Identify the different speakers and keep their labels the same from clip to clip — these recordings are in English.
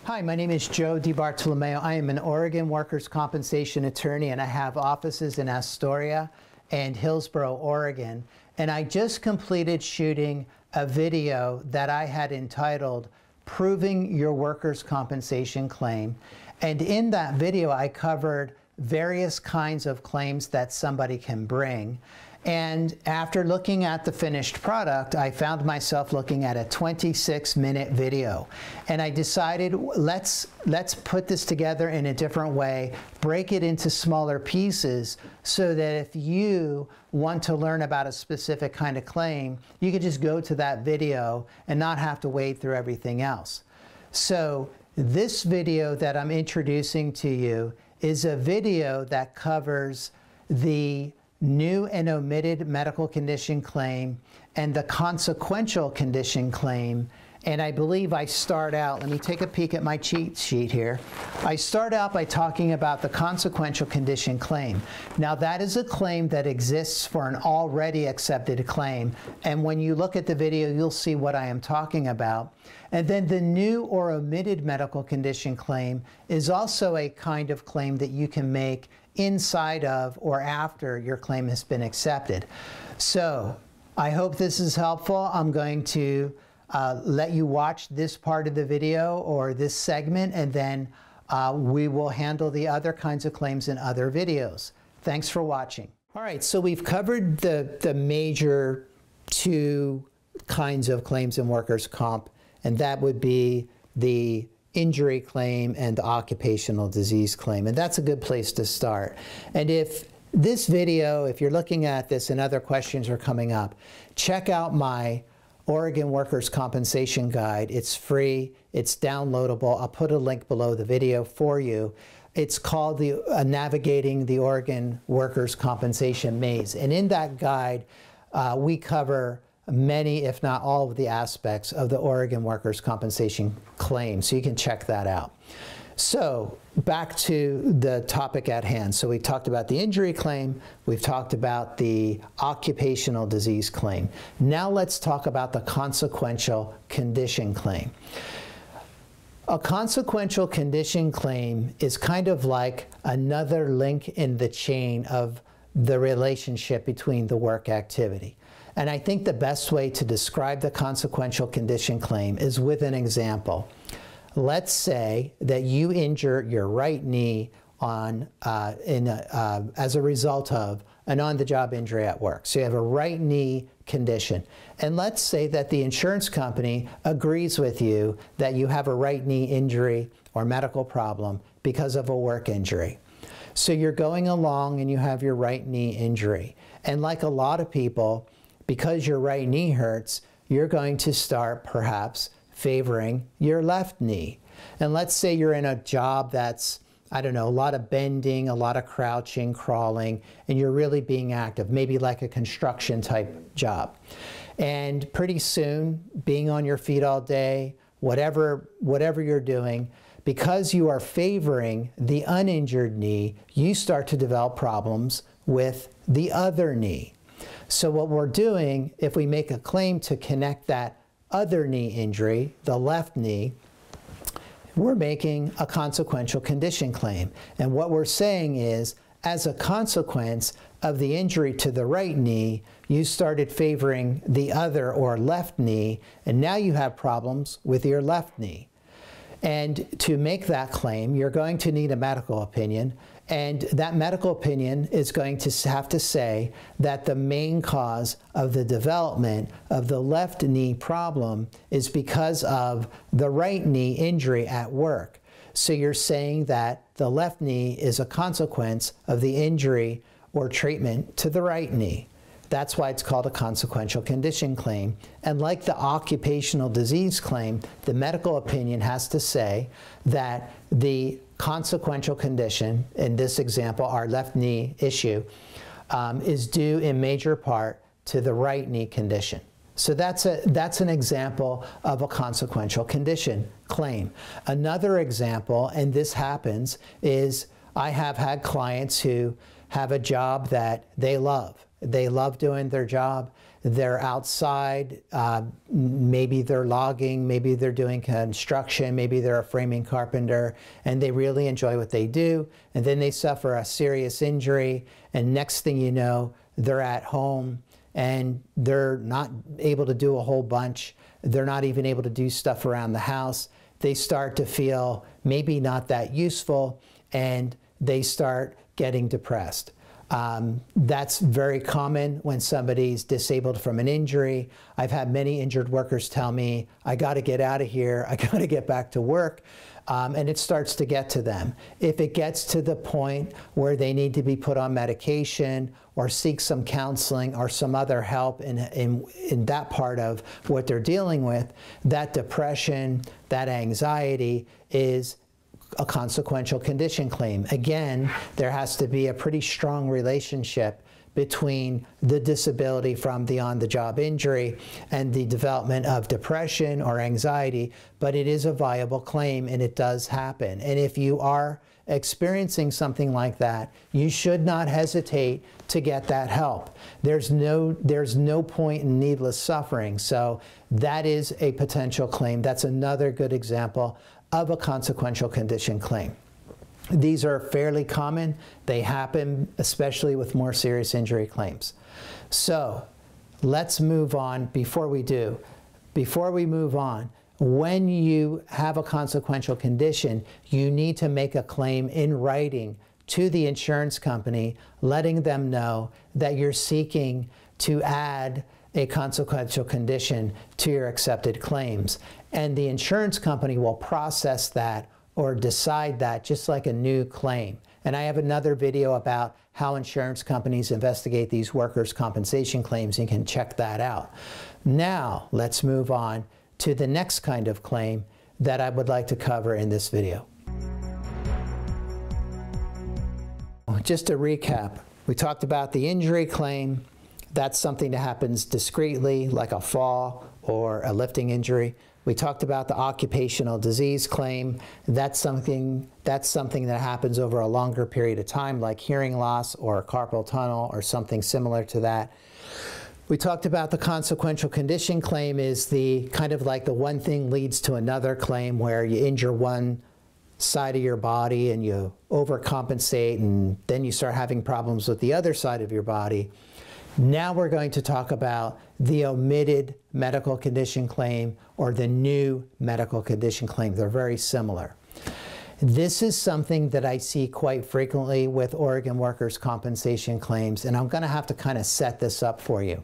Speaker 1: Hi, my name is Joe Bartolomeo. I am an Oregon workers' compensation attorney, and I have offices in Astoria and Hillsboro, Oregon. And I just completed shooting a video that I had entitled Proving Your Workers' Compensation Claim. And in that video, I covered various kinds of claims that somebody can bring. And after looking at the finished product, I found myself looking at a 26-minute video. And I decided, let's put this together in a different way, break it into smaller pieces, so that if you want to learn about a specific kind of claim, you could just go to that video and not have to wade through everything else. So this video that I'm introducing to you is a video that covers the new and omitted medical condition claim and the consequential condition claim. And I believe I start out, let me take a peek at my cheat sheet here. I start out by talking about the consequential condition claim. Now that is a claim that exists for an already accepted claim. And when you look at the video, you'll see what I am talking about. And then the new or omitted medical condition claim is also a kind of claim that you can make inside of or after your claim has been accepted. So I hope this is helpful. I'm going to let you watch this part of the video or this segment, and then we will handle the other kinds of claims in other videos. Thanks for watching. All right, so we've covered the major two kinds of claims in workers' comp, and that would be the injury claim and the occupational disease claim. And that's a good place to start. And if this video, if you're looking at this and other questions are coming up, check out my Oregon Workers' Compensation Guide. It's free, it's downloadable. I'll put a link below the video for you. It's called Navigating the Oregon Workers' Compensation Maze. And in that guide, we cover many, if not all, of the aspects of the Oregon Workers' Compensation claim. So you can check that out. So back to the topic at hand. So we talked about the injury claim. We've talked about the occupational disease claim. Now let's talk about the consequential condition claim. A consequential condition claim is kind of like another link in the chain of the relationship between the work activity. And I think the best way to describe the consequential condition claim is with an example. Let's say that you injure your right knee as a result of an on-the-job injury at work. So you have a right knee condition. And let's say that the insurance company agrees with you that you have a right knee injury or medical problem because of a work injury. So you're going along and you have your right knee injury. And like a lot of people, because your right knee hurts, you're going to start perhaps favoring your left knee. And let's say you're in a job that's, I don't know, a lot of bending, a lot of crouching, crawling, and you're really being active, maybe like a construction type job. And pretty soon, being on your feet all day, whatever you're doing, because you are favoring the uninjured knee, you start to develop problems with the other knee. So what we're doing, if we make a claim to connect that other knee injury, the left knee, we're making a consequential condition claim. And what we're saying is, as a consequence of the injury to the right knee, you started favoring the other or left knee, and now you have problems with your left knee. And to make that claim, you're going to need a medical opinion. And that medical opinion is going to have to say that the main cause of the development of the left knee problem is because of the right knee injury at work. So you're saying that the left knee is a consequence of the injury or treatment to the right knee. That's why it's called a consequential condition claim. And like the occupational disease claim, the medical opinion has to say that the consequential condition, in this example, our left knee issue, is due in major part to the right knee condition. So that's an example of a consequential condition claim. Another example, and this happens, is I have had clients who have a job that they love. They love doing their job. They're outside, maybe they're logging, maybe they're doing construction, maybe they're a framing carpenter, and they really enjoy what they do. And then they suffer a serious injury, and next thing you know, they're at home and they're not able to do a whole bunch. They're not even able to do stuff around the house. They start to feel maybe not that useful, and they start getting depressed. That's very common when somebody's disabled from an injury. I've had many injured workers tell me, I got to get out of here, I got to get back to work, and it starts to get to them. If it gets to the point where they need to be put on medication or seek some counseling or some other help in that part of what they're dealing with, that depression, that anxiety is a consequential condition claim. Again, there has to be a pretty strong relationship between the disability from the on-the-job injury and the development of depression or anxiety, but it is a viable claim and it does happen. And if you are experiencing something like that, you should not hesitate to get that help. There's no point in needless suffering. So that is a potential claim. That's another good example of a consequential condition claim. These are fairly common. They happen especially with more serious injury claims. So let's move on. Before we move on, when you have a consequential condition, you need to make a claim in writing to the insurance company, letting them know that you're seeking to add a consequential condition to your accepted claims. And the insurance company will process that or decide that just like a new claim. And I have another video about how insurance companies investigate these workers' compensation claims. You can check that out. Now, let's move on to the next kind of claim that I would like to cover in this video. Just to recap, we talked about the injury claim. That's something that happens discreetly, like a fall or a lifting injury. We talked about the occupational disease claim. That's something that happens over a longer period of time, like hearing loss or carpal tunnel or something similar to that. We talked about the consequential condition claim is the kind of like the one thing leads to another claim where you injure one side of your body and you overcompensate, and then you start having problems with the other side of your body. Now we're going to talk about the omitted medical condition claim or the new medical condition claim. They're very similar. This is something that I see quite frequently with Oregon workers' compensation claims, and I'm going to have to kind of set this up for you.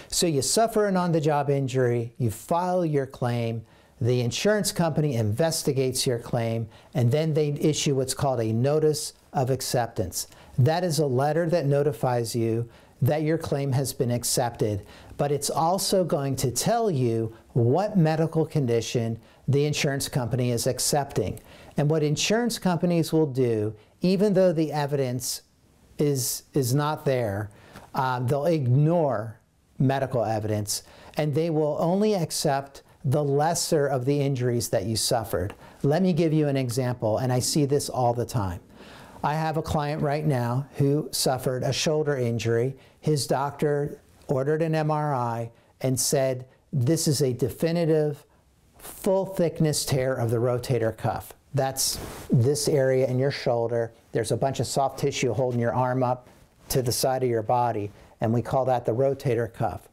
Speaker 1: So you suffer an on-the-job injury, you file your claim, the insurance company investigates your claim, and then they issue what's called a notice of acceptance. That is a letter that notifies you that your claim has been accepted, but it's also going to tell you what medical condition the insurance company is accepting. And what insurance companies will do, even though the evidence is not there, they'll ignore medical evidence, and they will only accept the lesser of the injuries that you suffered. Let me give you an example, and I see this all the time. I have a client right now who suffered a shoulder injury. His doctor ordered an MRI and said, this is a definitive full thickness tear of the rotator cuff. That's this area in your shoulder. There's a bunch of soft tissue holding your arm up to the side of your body, and we call that the rotator cuff.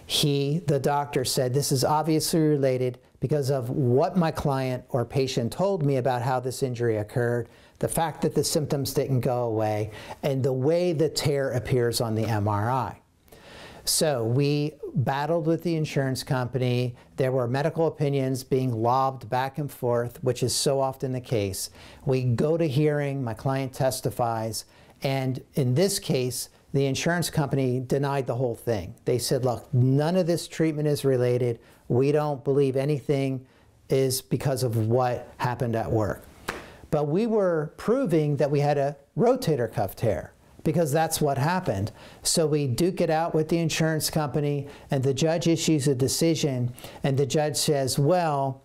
Speaker 1: The doctor said, this is obviously related because of what my client or patient told me about how this injury occurred, the fact that the symptoms didn't go away, and the way the tear appears on the MRI. So we battled with the insurance company. There were medical opinions being lobbed back and forth, which is so often the case. We go to hearing, my client testifies, and in this case, the insurance company denied the whole thing. They said, look, none of this treatment is related. We don't believe anything is because of what happened at work. But we were proving that we had a rotator cuff tear because that's what happened. So we duke it out with the insurance company, and the judge issues a decision, and the judge says, well,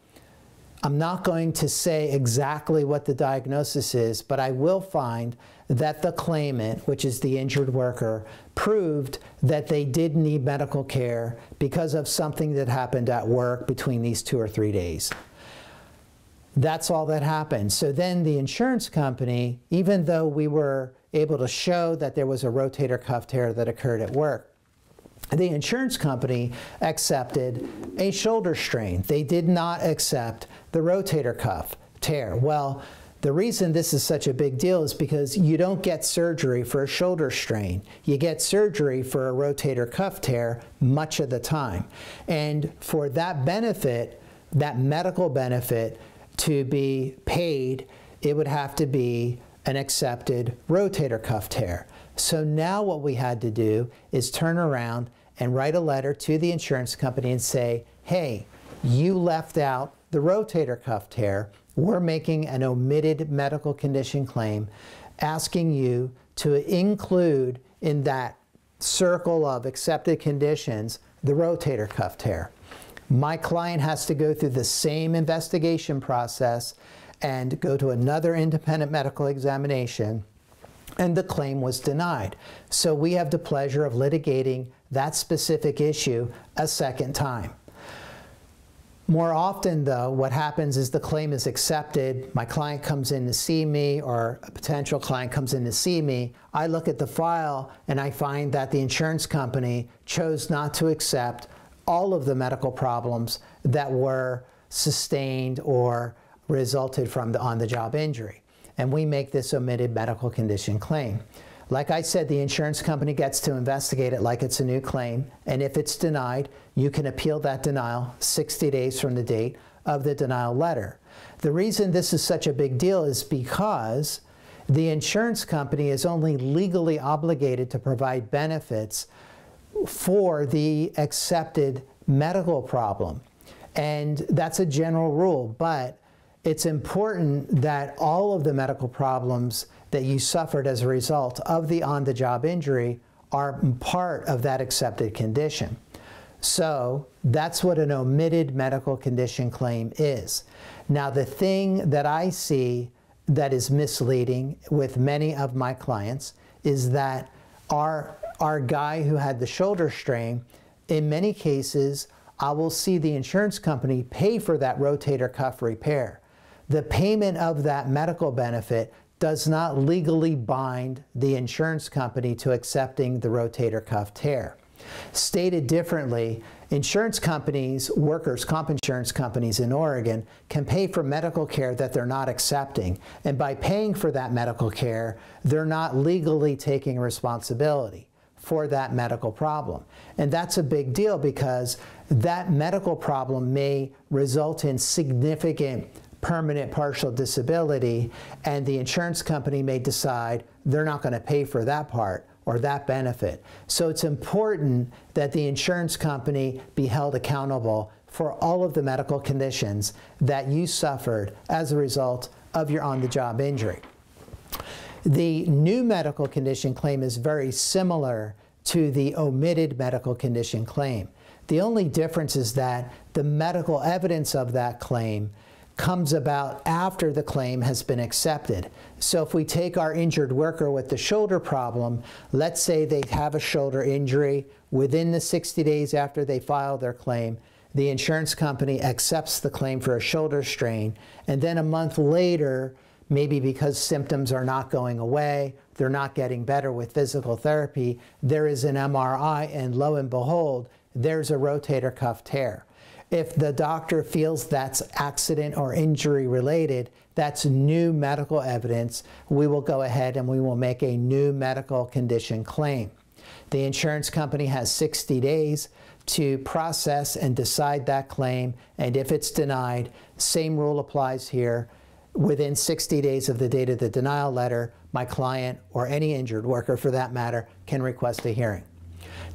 Speaker 1: I'm not going to say exactly what the diagnosis is, but I will find that the claimant, which is the injured worker, proved that they did need medical care because of something that happened at work between these 2 or 3 days. That's all that happened. So then the insurance company, even though we were able to show that there was a rotator cuff tear that occurred at work, the insurance company accepted a shoulder strain. They did not accept the rotator cuff tear. Well, the reason this is such a big deal is because you don't get surgery for a shoulder strain. You get surgery for a rotator cuff tear much of the time. And for that benefit, that medical benefit to be paid, it would have to be an accepted rotator cuff tear. So now what we had to do is turn around and write a letter to the insurance company and say, hey, you left out the rotator cuff tear. We're making an omitted medical condition claim, asking you to include in that circle of accepted conditions the rotator cuff tear. My client has to go through the same investigation process and go to another independent medical examination, and the claim was denied. So we have the pleasure of litigating that specific issue a second time. More often, though, what happens is the claim is accepted, my client comes in to see me, or a potential client comes in to see me, I look at the file and I find that the insurance company chose not to accept all of the medical problems that were sustained or resulted from the on-the-job injury. And we make this omitted medical condition claim. Like I said, the insurance company gets to investigate it like it's a new claim, and if it's denied, you can appeal that denial 60 days from the date of the denial letter. The reason this is such a big deal is because the insurance company is only legally obligated to provide benefits for the accepted medical problem. And that's a general rule, but it's important that all of the medical problems that you suffered as a result of the on-the-job injury are part of that accepted condition. So that's what an omitted medical condition claim is. Now, the thing that I see that is misleading with many of my clients is that our guy who had the shoulder strain, in many cases, I will see the insurance company pay for that rotator cuff repair. The payment of that medical benefit does not legally bind the insurance company to accepting the rotator cuff tear. Stated differently, insurance companies, workers' comp insurance companies in Oregon, can pay for medical care that they're not accepting. And by paying for that medical care, they're not legally taking responsibility for that medical problem. And that's a big deal because that medical problem may result in significant permanent partial disability, and the insurance company may decide they're not going to pay for that part or that benefit. So it's important that the insurance company be held accountable for all of the medical conditions that you suffered as a result of your on-the-job injury. The new medical condition claim is very similar to the omitted medical condition claim. The only difference is that the medical evidence of that claim comes about after the claim has been accepted. So if we take our injured worker with the shoulder problem, let's say they have a shoulder injury within the 60 days after they file their claim, the insurance company accepts the claim for a shoulder strain, and then a month later, maybe because symptoms are not going away, they're not getting better with physical therapy, there is an MRI, and lo and behold, there's a rotator cuff tear. If the doctor feels that's accident or injury related, that's new medical evidence, we will go ahead and we will make a new medical condition claim. The insurance company has 60 days to process and decide that claim, and if it's denied, same rule applies here. Within 60 days of the date of the denial letter, my client, or any injured worker for that matter, can request a hearing.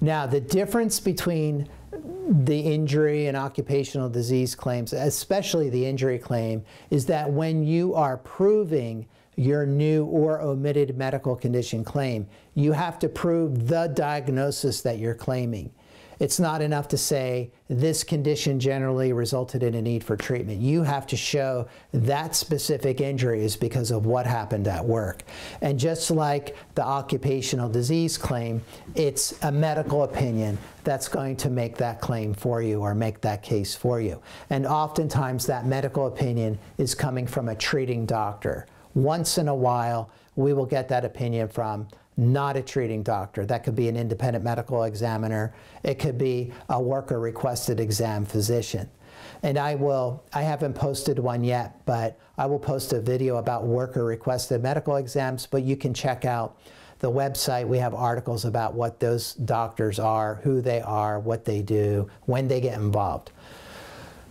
Speaker 1: Now, the difference between the injury and occupational disease claims, especially the injury claim, is that when you are proving your new or omitted medical condition claim, you have to prove the diagnosis that you're claiming. It's not enough to say this condition generally resulted in a need for treatment. You have to show that specific injury is because of what happened at work. And just like the occupational disease claim, it's a medical opinion that's going to make that claim for you or make that case for you. And oftentimes that medical opinion is coming from a treating doctor. Once in a while, we will get that opinion from not a treating doctor. That could be an independent medical examiner. It could be a worker-requested exam physician. And I haven't posted one yet, but I will post a video about worker-requested medical exams, but you can check out the website. We have articles about what those doctors are, who they are, what they do, when they get involved.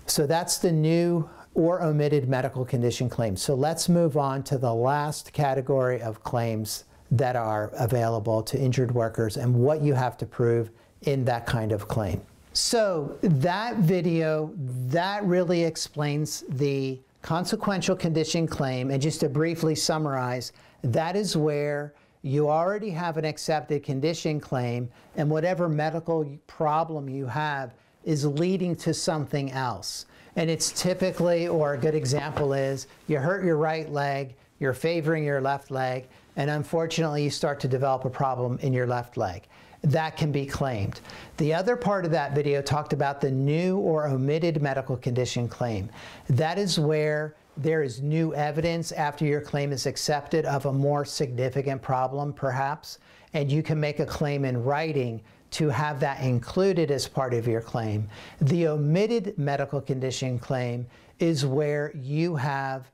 Speaker 1: So that's the new or omitted medical condition claims. So let's move on to the last category of claims that are available to injured workers and what you have to prove in that kind of claim. So that video, that really explains the consequential condition claim. And just to briefly summarize, that is where you already have an accepted condition claim, and whatever medical problem you have is leading to something else. And it's typically, or a good example is, you hurt your right leg, you're favoring your left leg, and unfortunately you start to develop a problem in your left leg. That can be claimed. The other part of that video talked about the new or omitted medical condition claim. That is where there is new evidence after your claim is accepted of a more significant problem, perhaps, and you can make a claim in writing to have that included as part of your claim. The omitted medical condition claim is where you have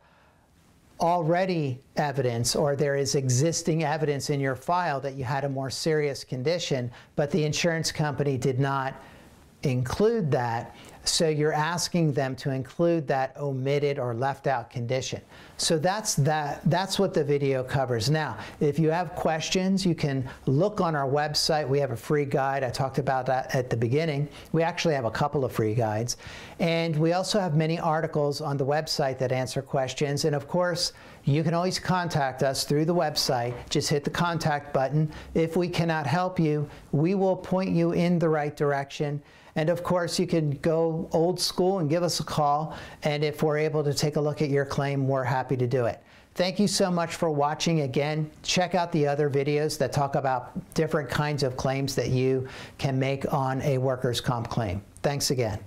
Speaker 1: already evidence, or there is existing evidence in your file that you had a more serious condition, but the insurance company did not include that. So you're asking them to include that omitted or left out condition. So that's what the video covers. Now, if you have questions, you can look on our website. We have a free guide. I talked about that at the beginning. We actually have a couple of free guides. And we also have many articles on the website that answer questions. And of course, you can always contact us through the website. Just hit the contact button. If we cannot help you, we will point you in the right direction. And of course, you can go old school and give us a call. And if we're able to take a look at your claim, we're happy to do it. Thank you so much for watching. Again, check out the other videos that talk about different kinds of claims that you can make on a workers' comp claim. Thanks again.